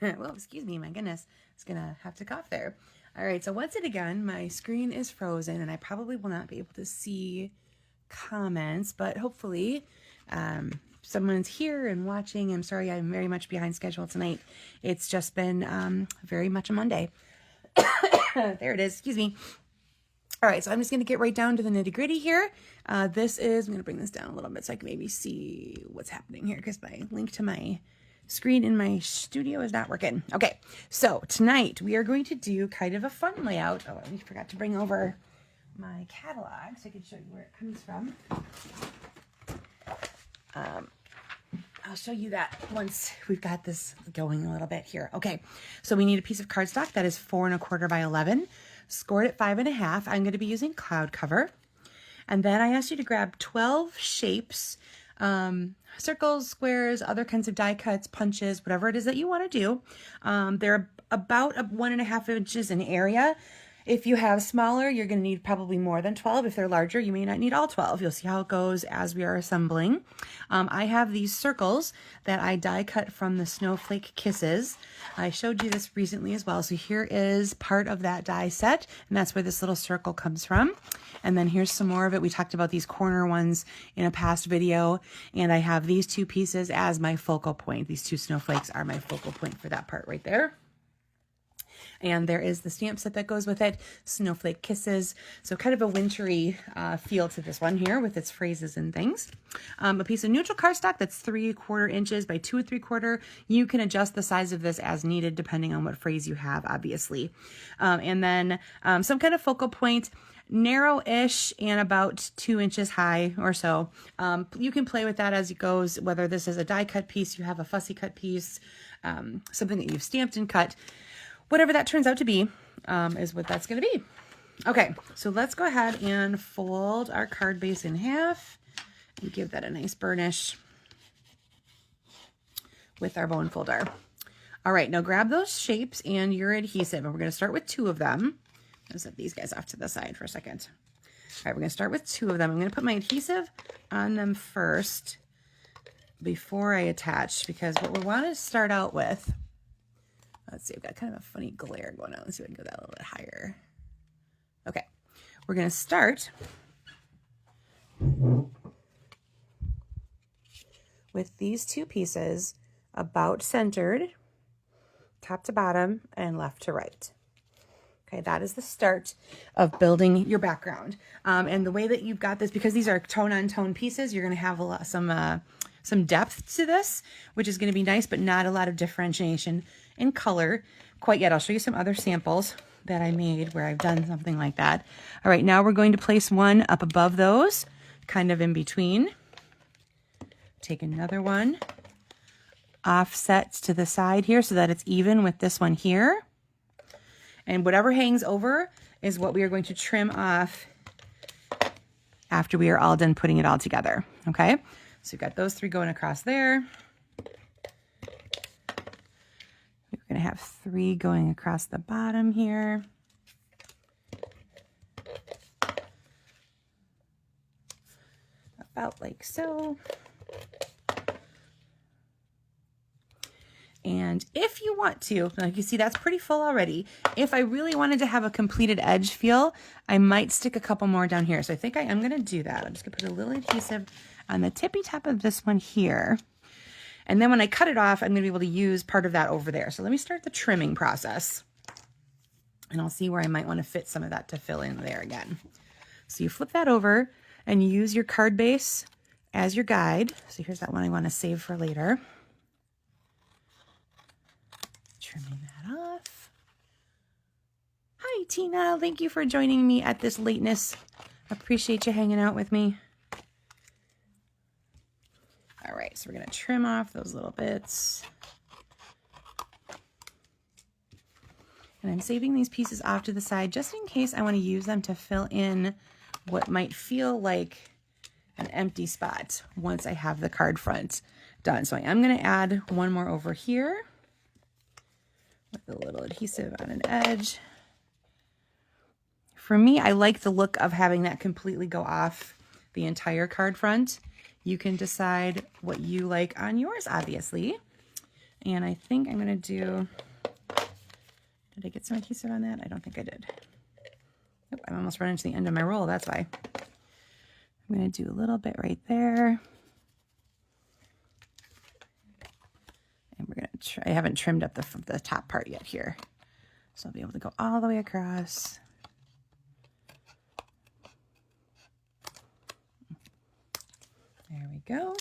Well, excuse me, my goodness, I was gonna have to cough there. All right, so once again, my screen is frozen and I probably will not be able to see comments, but hopefully someone's here and watching. I'm sorry, I'm very much behind schedule tonight. It's just been very much a Monday. There it is, excuse me. All right, so I'm just gonna get right down to the nitty gritty here. I'm gonna bring this down a little bit so I can maybe see what's happening here because my link to my screen in my studio is not working. Okay, so tonight we are going to do kind of a fun layout. Oh, I forgot to bring over my catalog so I can show you where it comes from. I'll show you that once we've got this going a little bit here. Okay, so we need a piece of cardstock that is 4 1/4 by 11, scored at 5 1/2. I'm going to be using cloud cover. And then I asked you to grab 12 shapes, circles, squares, other kinds of die cuts, punches, whatever it is that you want to do. They're about 1 1/2 inches in area. If you have smaller, you're going to need probably more than 12. If they're larger, you may not need all 12. You'll see how it goes as we are assembling. I have these circles that I die cut from the Snowflake Kisses. I showed you this recently as well. So here is part of that die set, and that's where this little circle comes from. And then here's some more of it. We talked about these corner ones in a past video, and I have these two pieces as my focal point. These two snowflakes are my focal point for that part right there. And there is the stamp set that goes with it, Snowflake Kisses. So kind of a wintry feel to this one here with its phrases and things. A piece of neutral cardstock that's 3 1/4 inches by 2 3/4. You can adjust the size of this as needed depending on what phrase you have, obviously. And then some kind of focal point, narrow-ish and about 2 inches high or so. You can play with that as it goes, whether this is a die cut piece, you have a fussy cut piece, something that you've stamped and cut. Whatever that turns out to be is what that's going to be. Okay, so let's go ahead and fold our card base in half and give that a nice burnish with our bone folder. All right, now grab those shapes and your adhesive, and we're going to start with 2 of them. I'll set these guys off to the side for a second. All right, we're going to start with 2 of them. I'm going to put my adhesive on them first before I attach, because what we want to start out with, let's see, I've got kind of a funny glare going on. Let's see if I can go that a little bit higher. Okay, we're going to start with these 2 pieces about centered, top to bottom and left to right. Okay, that is the start of building your background. And the way that you've got this, because these are tone-on-tone pieces, you're going to have some depth to this, which is going to be nice, but not a lot of differentiation in color quite yet. I'll show you some other samples that I made where I've done something like that. All right, now we're going to place one up above those, kind of in between. Take another one, offsets to the side here so that it's even with this one here. And whatever hangs over is what we are going to trim off after we are all done putting it all together, okay? So we've got those 3 going across there. We're going to have 3 going across the bottom here. About like so. And if you want to, like you see, that's pretty full already. If I really wanted to have a completed edge feel, I might stick a couple more down here. So I think I am going to do that. I'm just going to put a little adhesive on the tippy top of this one here. And then when I cut it off, I'm going to be able to use part of that over there. So let me start the trimming process. And I'll see where I might want to fit some of that to fill in there again. So you flip that over and you use your card base as your guide. So here's that one I want to save for later. Trimming that off. Hi, Tina. Thank you for joining me at this lateness. Appreciate you hanging out with me. All right, so we're going to trim off those little bits. And I'm saving these pieces off to the side just in case I want to use them to fill in what might feel like an empty spot once I have the card front done. So I am going to add one more over here with a little adhesive on an edge. For me, I like the look of having that completely go off the entire card front. You can decide what you like on yours, obviously. And I think I'm going to do, did I get some adhesive on that? I don't think I did. Nope, I'm almost running to the end of my roll, that's why. I'm going to do a little bit right there. And we're going to try, I haven't trimmed up the top part yet here. So I'll be able to go all the way across. There we go.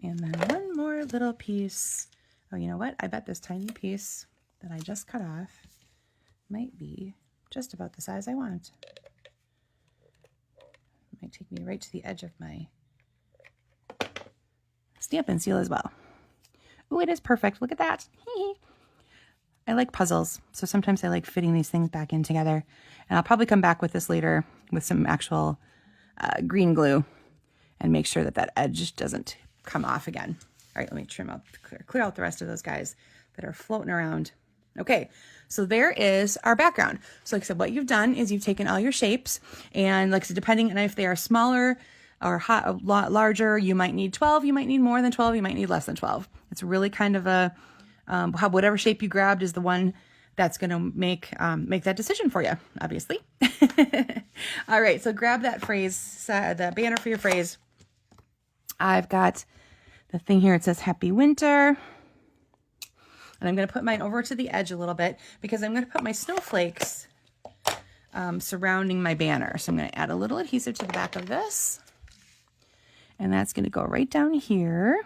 And then one more little piece. Oh, you know what? I bet this tiny piece that I just cut off might be just about the size I want. It might take me right to the edge of my stamp and seal as well. Oh, it is perfect. Look at that. I like puzzles, so sometimes I like fitting these things back in together. And I'll probably come back with this later with some actual green glue and make sure that that edge doesn't come off again. All right, let me trim out, clear out the rest of those guys that are floating around. Okay, so there is our background. So like I said, what you've done is you've taken all your shapes, and like I said, depending on if they are smaller or a lot larger, you might need 12, you might need more than 12, you might need less than 12. It's really kind of a, whatever shape you grabbed is the one that's going to make that decision for you, obviously. All right, so grab that phrase, the banner for your phrase. I've got the thing here, it says Happy Winter. And I'm going to put mine over to the edge a little bit because I'm going to put my snowflakes surrounding my banner. So I'm going to add a little adhesive to the back of this. And that's going to go right down here.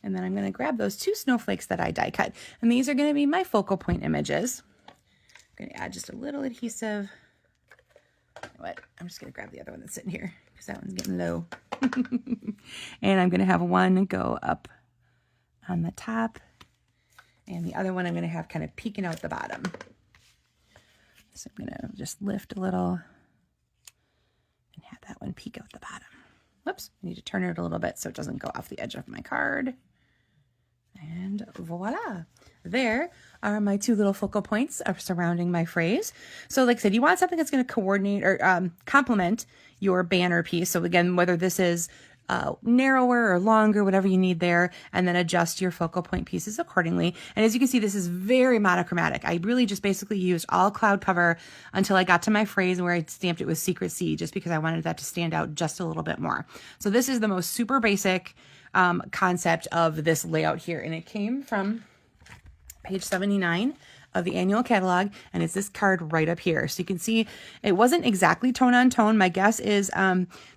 And then I'm going to grab those 2 snowflakes that I die cut. And these are going to be my focal point images. I'm going to add just a little adhesive. You know what? I'm just going to grab the other one that's sitting here because that one's getting low. And I'm going to have one go up on the top. And the other one I'm going to have kind of peeking out the bottom. So I'm going to just lift a little and have that one peek out the bottom. Whoops, I need to turn it a little bit so it doesn't go off the edge of my card. And voila, there are my 2 little focal points surrounding my phrase. So like I said, you want something that's going to coordinate or complement your banner piece. So again, whether this is narrower or longer, whatever you need there, and then adjust your focal point pieces accordingly. And as you can see, this is very monochromatic. I really just basically used all cloud cover until I got to my phrase where I stamped it with Secret C, just because I wanted that to stand out just a little bit more. So this is the most super basic concept of this layout here, and it came from page 79 of the annual catalog, and it's this card right up here. So you can see it wasn't exactly tone on tone. My guess is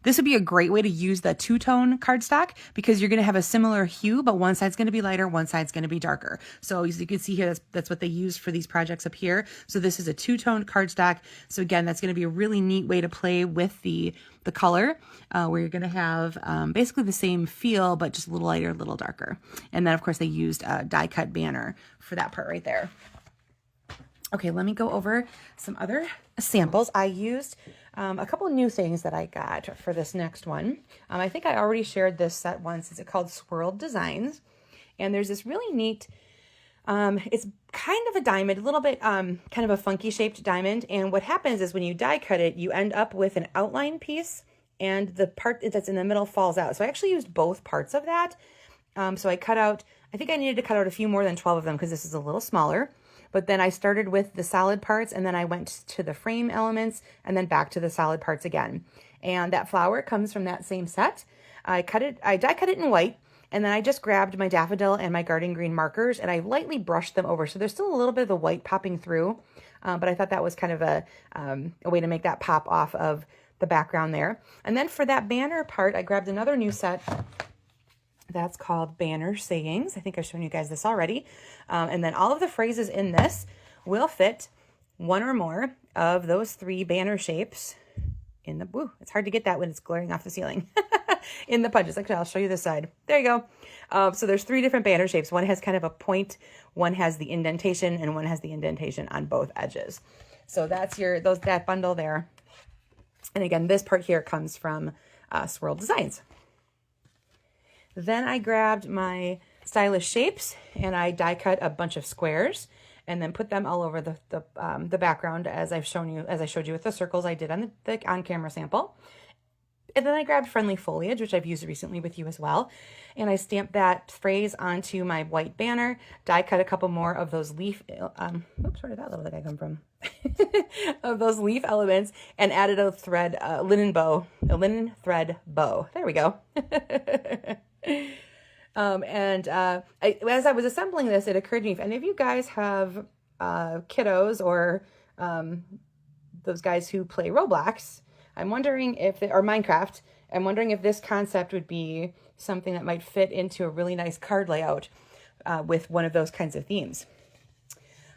this would be a great way to use the 2-tone cardstock because you're going to have a similar hue, but one side's going to be lighter, one side's going to be darker. So as you can see here, that's what they used for these projects up here. So this is a 2-tone cardstock. So again, that's going to be a really neat way to play with the color, where you're going to have basically the same feel, but just a little lighter, a little darker. And then of course they used a die cut banner for that part right there. Okay, let me go over some other samples. I used a couple of new things that I got for this next one. I think I already shared this set once. It's called Swirled Designs. And there's this really neat, it's kind of a diamond, a little bit kind of a funky shaped diamond. And what happens is when you die cut it, you end up with an outline piece and the part that's in the middle falls out. So I actually used both parts of that. So I cut out, I think I needed to cut out a few more than 12 of them because this is a little smaller. But then I started with the solid parts and then I went to the frame elements and then back to the solid parts again. And that flower comes from that same set. I die cut it in white, and then I just grabbed my daffodil and my garden green markers and I lightly brushed them over. So there's still a little bit of the white popping through, but I thought that was kind of a way to make that pop off of the background there. And then for that banner part, I grabbed another new set. That's called Banner Sayings. I think I've shown you guys this already. And then all of the phrases in this will fit one or more of those 3 banner shapes in the, woo, it's hard to get that when it's glaring off the ceiling, in the punches. Actually, I'll show you this side. There you go. So there's 3 different banner shapes. One has kind of a point, one has the indentation, and one has the indentation on both edges. So that's that bundle there. And again, this part here comes from Swirled Designs. Then I grabbed my stylish shapes and I die cut a bunch of squares and then put them all over the background as I showed you with the circles I did on the on-camera sample. And then I grabbed Friendly Foliage, which I've used recently with you as well. And I stamped that phrase onto my white banner, die cut a couple more of those leaf, oops, where did that little guy come from? Of those leaf elements, and added a thread, linen thread bow. There we go. As I was assembling this, it occurred to me, if any of you guys have kiddos or those guys who play Roblox, I'm wondering if, or Minecraft, I'm wondering if this concept would be something that might fit into a really nice card layout with one of those kinds of themes.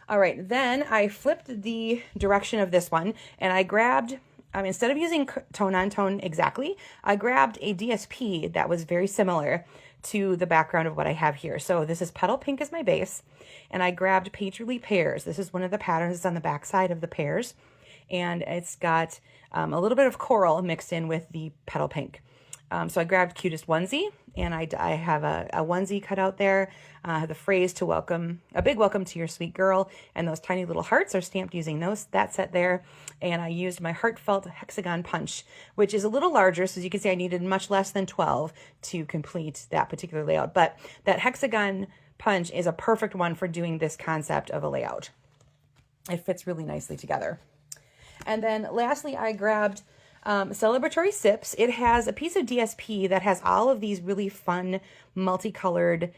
All right, then I flipped the direction of this one, and I grabbed, instead of using tone on tone exactly, I grabbed a DSP that was very similar to the background of what I have here. So this is Petal Pink as my base, and I grabbed Painterly Pears. This is one of the patterns that's on the back side of the pears, and it's got a little bit of coral mixed in with the Petal Pink. So I grabbed Cutest Onesie, and I have a onesie cut out there. The phrase to welcome, a big welcome to your sweet girl, and those tiny little hearts are stamped using that set there. And I used my heartfelt hexagon punch, which is a little larger. So as you can see, I needed much less than 12 to complete that particular layout. But that hexagon punch is a perfect one for doing this concept of a layout. It fits really nicely together. And then lastly, I grabbed Celebratory Sips. It has a piece of DSP that has all of these really fun, multicolored,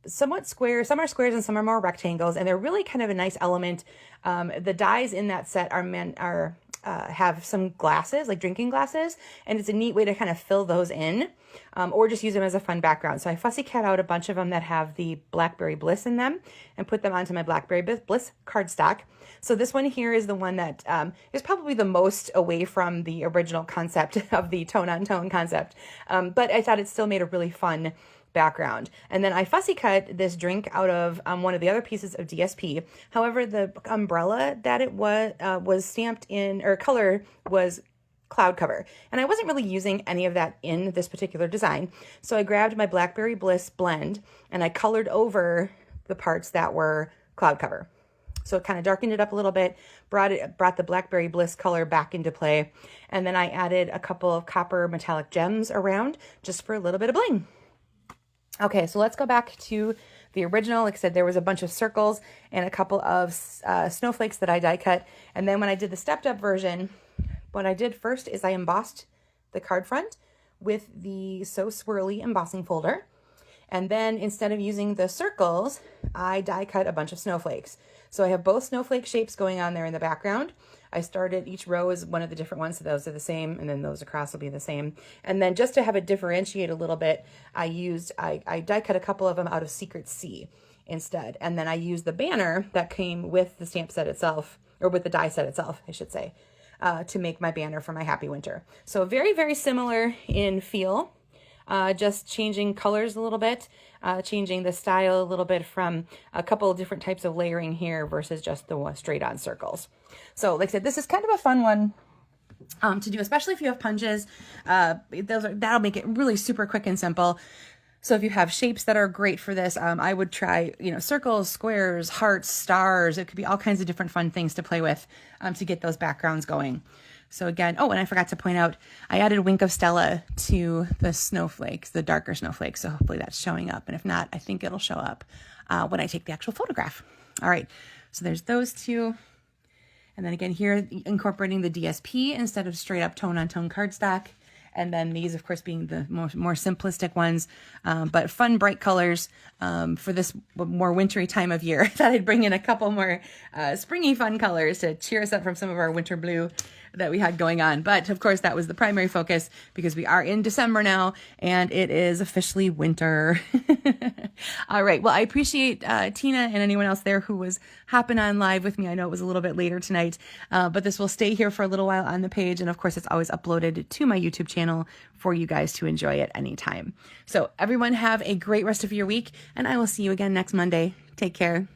somewhat squares. Some are squares and some are more rectangles, and they're really kind of a nice element. The dies in that set have some glasses, like drinking glasses, and it's a neat way to kind of fill those in, or just use them as a fun background. So I fussy cut out a bunch of them that have the Blackberry Bliss in them and put them onto my Blackberry Bliss cardstock. So this one here is the one that is probably the most away from the original concept of the tone-on-tone concept, but I thought it still made a really fun background. And then I fussy cut this drink out of one of the other pieces of DSP. However, the umbrella that it was stamped in, or color, was cloud cover, and I wasn't really using any of that in this particular design. So I grabbed my Blackberry Bliss blend and I colored over the parts that were cloud cover. So it kind of darkened it up a little bit, brought the Blackberry Bliss color back into play, and then I added a couple of copper metallic gems around just for a little bit of bling. Okay, so let's go back to the original. Like I said, there was a bunch of circles and a couple of snowflakes that I die cut. And then when I did the stepped up version, what I did first is I embossed the card front with the So Swirly embossing folder. And then instead of using the circles, I die cut a bunch of snowflakes. So I have both snowflake shapes going on there in the background. I started, each row is one of the different ones, so those are the same, and then those across will be the same. And then just to have it differentiate a little bit, I die cut a couple of them out of Secret Sea instead. And then I used the banner that came with the stamp set itself, or with the die set itself, I should say, to make my banner for my Happy Winter. So very, very similar in feel. Just changing colors a little bit, changing the style a little bit from a couple of different types of layering here versus just the straight on circles. So like I said, this is kind of a fun one to do, especially if you have punches. That'll make it really super quick and simple. So if you have shapes that are great for this, I would try, circles, squares, hearts, stars. It could be all kinds of different fun things to play with to get those backgrounds going. So again, oh, and I forgot to point out, I added Wink of Stella to the snowflakes, the darker snowflakes. So hopefully that's showing up. And if not, I think it'll show up when I take the actual photograph. All right, so there's those two. And then again here, incorporating the DSP instead of straight up tone-on-tone cardstock. And then these, of course, being the more simplistic ones, but fun, bright colors for this more wintry time of year. I thought I'd bring in a couple more springy, fun colors to cheer us up from some of our winter blue that we had going on. But of course, that was the primary focus because we are in December now and it is officially winter. All right. Well, I appreciate Tina and anyone else there who was hopping on live with me. I know it was a little bit later tonight, but this will stay here for a little while on the page. And of course, it's always uploaded to my YouTube channel for you guys to enjoy at any time. So everyone have a great rest of your week, and I will see you again next Monday. Take care.